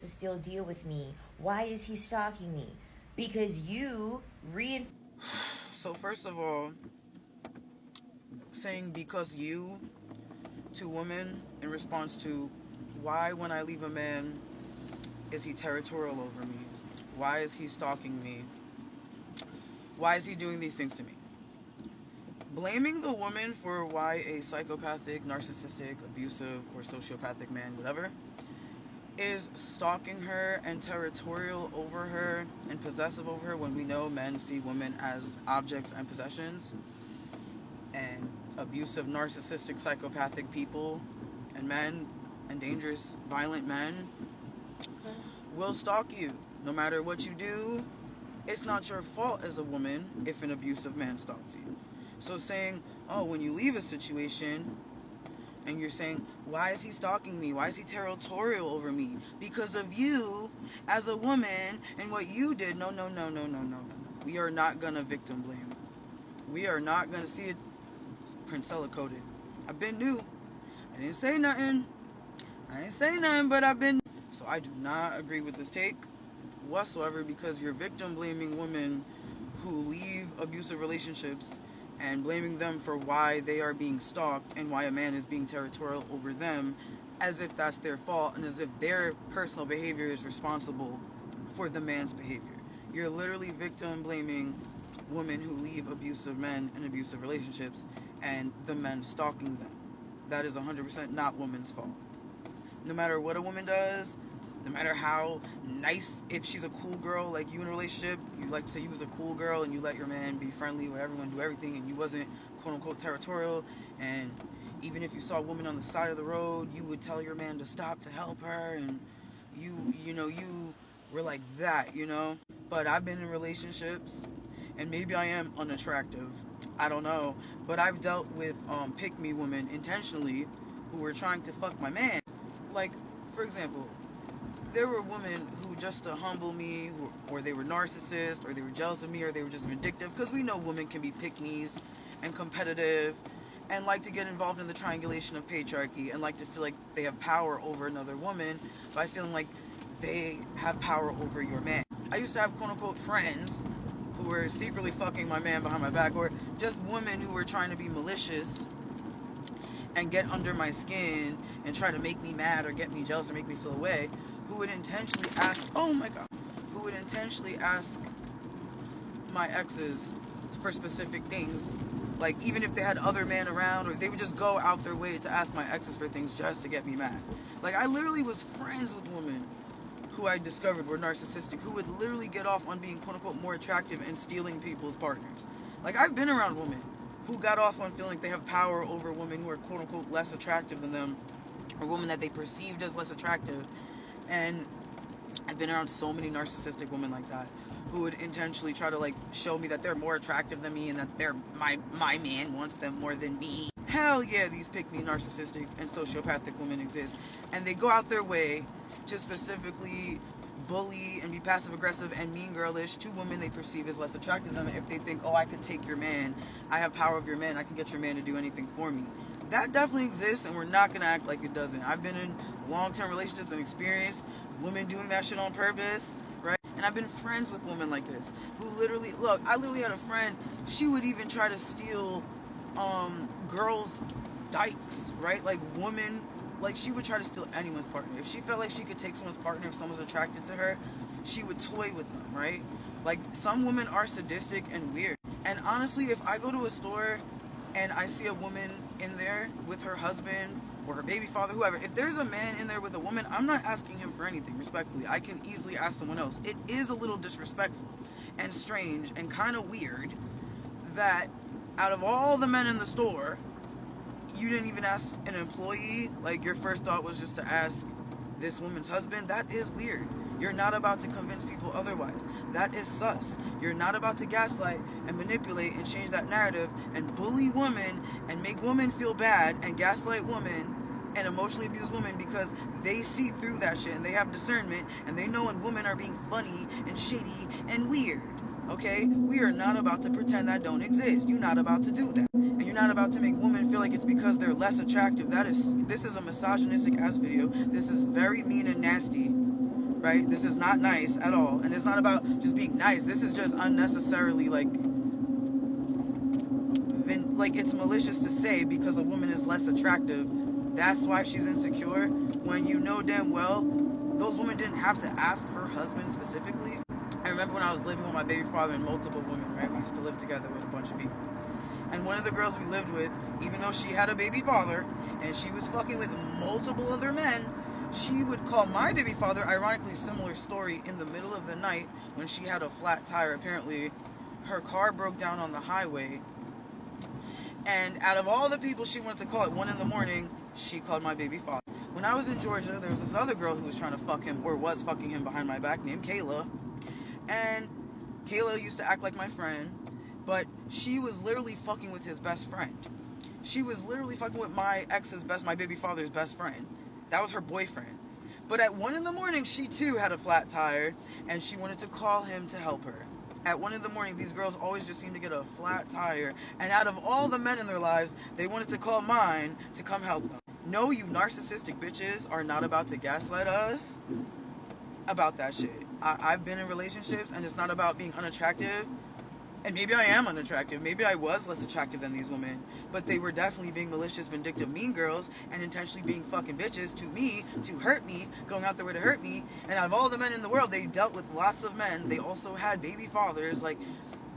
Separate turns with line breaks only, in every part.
to still deal with me? Why is he stalking me? Because you reinforce.
So first of all, saying because you to women in response to why when I leave a man is he territorial over me? Why is he stalking me? Why is he doing these things to me? Blaming the woman for why a psychopathic, narcissistic, abusive, or sociopathic man, whatever, is stalking her and territorial over her and possessive over her, when we know men see women as objects and possessions, and abusive, narcissistic, psychopathic people and men and dangerous, violent men will stalk you no matter what you do. It's not your fault as a woman if an abusive man stalks you. So saying, oh, when you leave a situation and you're saying, why is he stalking me? Why is he territorial over me? Because of you as a woman and what you did. No, no, no, no, no, no, no. We are not going to victim blame. We are not going to see it Princella coded. I've been new. I didn't say nothing. But I've been. So I do not agree with this take whatsoever, because you're victim blaming women who leave abusive relationships and blaming them for why they are being stalked and why a man is being territorial over them, as if that's their fault and as if their personal behavior is responsible for the man's behavior. You're literally victim blaming women who leave abusive men in abusive relationships and the men stalking them. That is 100% not woman's fault. No matter what a woman does, no matter how nice, if she's a cool girl, like you in a relationship, you like to say you was a cool girl and you let your man be friendly with everyone, do everything, and you wasn't quote unquote territorial, and even if you saw a woman on the side of the road, you would tell your man to stop to help her, and you were like that, But I've been in relationships, and maybe I am unattractive, I don't know, but I've dealt with pick-me women intentionally who were trying to fuck my man. Like, for example, there were women who, just to humble me, or they were narcissists, or they were jealous of me, or they were just vindictive, because we know women can be pick-me's and competitive and like to get involved in the triangulation of patriarchy and like to feel like they have power over another woman by feeling like they have power over your man. I used to have quote-unquote friends who were secretly fucking my man behind my back, or just women who were trying to be malicious and get under my skin and try to make me mad or get me jealous or make me feel away, who would intentionally ask, oh my god, who would intentionally ask my exes for specific things, like even if they had other men around, or they would just go out their way to ask my exes for things just to get me mad. Like, I literally was friends with women who I discovered were narcissistic, who would literally get off on being quote-unquote more attractive and stealing people's partners. Like, I've been around women who got off on feeling like they have power over women who are quote-unquote less attractive than them, or women that they perceived as less attractive. And I've been around so many narcissistic women like that who would intentionally try to like show me that they're more attractive than me and that they're my man wants them more than me. Hell yeah, these pick-me narcissistic and sociopathic women exist, and they go out their way to specifically bully and be passive aggressive and mean girlish to women they perceive as less attractive than them, if they think, oh, I could take your man, I have power over your man, I can get your man to do anything for me. That definitely exists, and we're not gonna act like it doesn't. I've been in long-term relationships and experienced women doing that shit on purpose, right? And I've been friends with women like this who literally, look, I literally had a friend, she would even try to steal girls' dykes, right? Like, women, like, she would try to steal anyone's partner. If she felt like she could take someone's partner, if someone was attracted to her, she would toy with them, right? Like, some women are sadistic and weird. And honestly, if I go to a store and I see a woman in there with her husband or her baby father, whoever, if there's a man in there with a woman, I'm not asking him for anything, respectfully. I can easily ask someone else. It is a little disrespectful and strange and kind of weird that out of all the men in the store, you didn't even ask an employee. Like, your first thought was just to ask this woman's husband. That is weird. You're not about to convince people otherwise. That is sus. You're not about to gaslight and manipulate and change that narrative and bully women and make women feel bad and gaslight women and emotionally abuse women because they see through that shit and they have discernment and they know when women are being funny and shady and weird. Okay? We are not about to pretend that don't exist. You're not about to do that. And you're not about to make women feel like it's because they're less attractive. This is a misogynistic ass video. This is very mean and nasty. right? This is not nice at all. And it's not about just being nice. This is just unnecessarily, like it's malicious to say because a woman is less attractive, that's why she's insecure, when you know damn well those women didn't have to ask her husband specifically. I remember when I was living with my baby father and multiple women, right? We used to live together with a bunch of people. And one of the girls we lived with, even though she had a baby father and she was fucking with multiple other men, she would call my baby father, ironically similar story, in the middle of the night when she had a flat tire. Apparently her car broke down on the highway, and out of all the people she wanted to call at 1 in the morning, she called my baby father. When I was in Georgia, there was this other girl who was trying to fuck him, or was fucking him behind my back, named Kayla. And Kayla used to act like my friend, but she was literally fucking with his best friend. She was literally fucking with my my baby father's best friend. That was her boyfriend. But at 1 in the morning, she too had a flat tire, and she wanted to call him to help her. At 1 in the morning, these girls always just seem to get a flat tire, and out of all the men in their lives, they wanted to call mine to come help them. No, you narcissistic bitches are not about to gaslight us about that shit. I've been in relationships, and it's not about being unattractive. And maybe I am unattractive. Maybe I was less attractive than these women. But they were definitely being malicious, vindictive, mean girls, and intentionally being fucking bitches to me, to hurt me, going out their way to hurt me. And out of all the men in the world, they dealt with lots of men. They also had baby fathers. Like,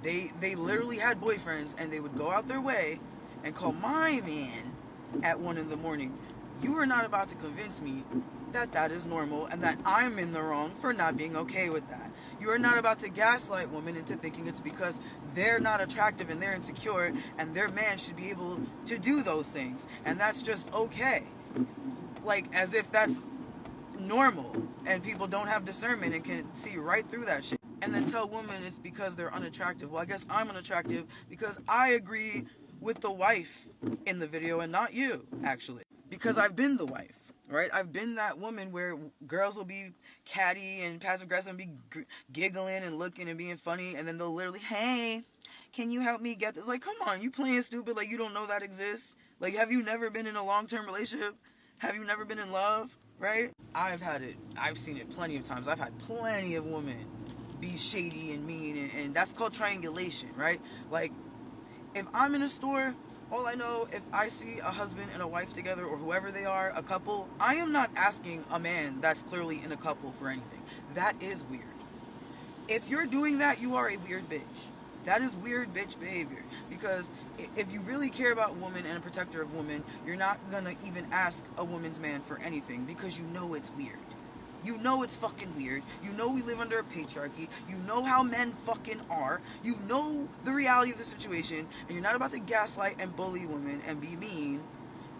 they literally had boyfriends, and they would go out their way and call my man at 1 in the morning. You are not about to convince me that that is normal and that I'm in the wrong for not being okay with that. You are not about to gaslight women into thinking it's because they're not attractive and they're insecure and their man should be able to do those things. And that's just okay. Like, as if that's normal and people don't have discernment and can see right through that shit. And then tell women it's because they're unattractive. Well, I guess I'm unattractive because I agree with the wife in the video and not you, actually. Because I've been the wife. Right? I've been that woman where girls will be catty and passive aggressive and be giggling and looking and being funny, and then they'll literally, hey, can you help me get this? Like, come on, you playing stupid like you don't know that exists? Like, have you never been in a long-term relationship? Have you never been in love? Right? I've had it. I've seen it plenty of times. I've had plenty of women be shady and mean, and that's called triangulation, right? Like, if I'm in a store, all I know, if I see a husband and a wife together, or whoever they are, a couple, I am not asking a man that's clearly in a couple for anything. That is weird. If you're doing that, you are a weird bitch. That is weird bitch behavior. Because if you really care about women and a protector of women, you're not gonna even ask a woman's man for anything because you know it's weird. You know it's fucking weird. You know we live under a patriarchy. You know how men fucking are. You know the reality of the situation. And you're not about to gaslight and bully women and be mean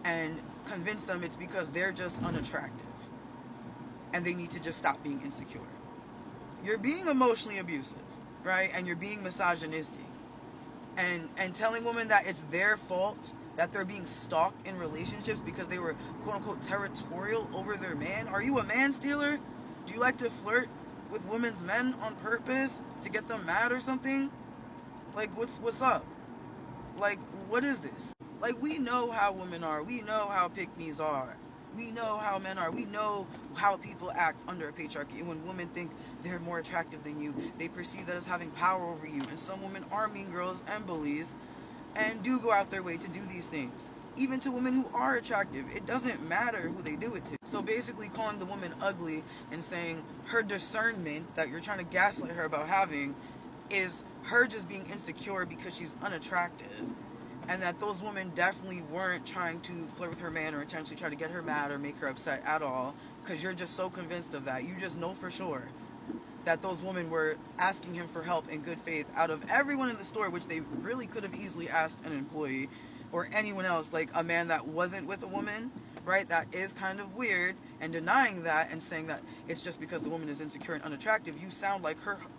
and convince them it's because they're just unattractive and they need to just stop being insecure. You're being emotionally abusive, right? And you're being misogynistic. And telling women that it's their fault that they're being stalked in relationships because they were quote-unquote territorial over their man. Are you a man stealer? Do you like to flirt with women's men on purpose to get them mad or something? Like, what's up? Like, what is this? Like, we know how women are. We know how pick-me's are. We know how men are. We know how people act under a patriarchy. And when women think they're more attractive than you, they perceive that as having power over you. And some women are mean girls and bullies and do go out their way to do these things. Even to women who are attractive. It doesn't matter who they do it to. So basically calling the woman ugly and saying her discernment that you're trying to gaslight her about having is her just being insecure because she's unattractive. And that those women definitely weren't trying to flirt with her man or intentionally try to get her mad or make her upset at all. Because you're just so convinced of that. You just know for sure that those women were asking him for help in good faith out of everyone in the store, which they really could have easily asked an employee or anyone else, like a man that wasn't with a woman, right? That is kind of weird. And denying that and saying that it's just because the woman is insecure and unattractive, you sound like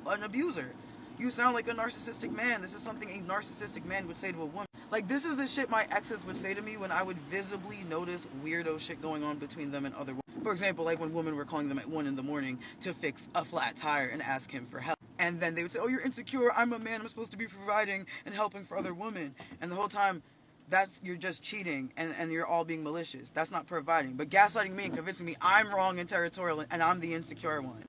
an abuser. You sound like a narcissistic man. This is something a narcissistic man would say to a woman. Like, this is the shit my exes would say to me when I would visibly notice weirdo shit going on between them and other women. For example, like when women were calling them at 1 in the morning to fix a flat tire and ask him for help. And then they would say, oh, you're insecure. I'm a man. I'm supposed to be providing and helping for other women. And the whole time, you're just cheating and you're all being malicious. That's not providing. But gaslighting me and convincing me I'm wrong and territorial and I'm the insecure one.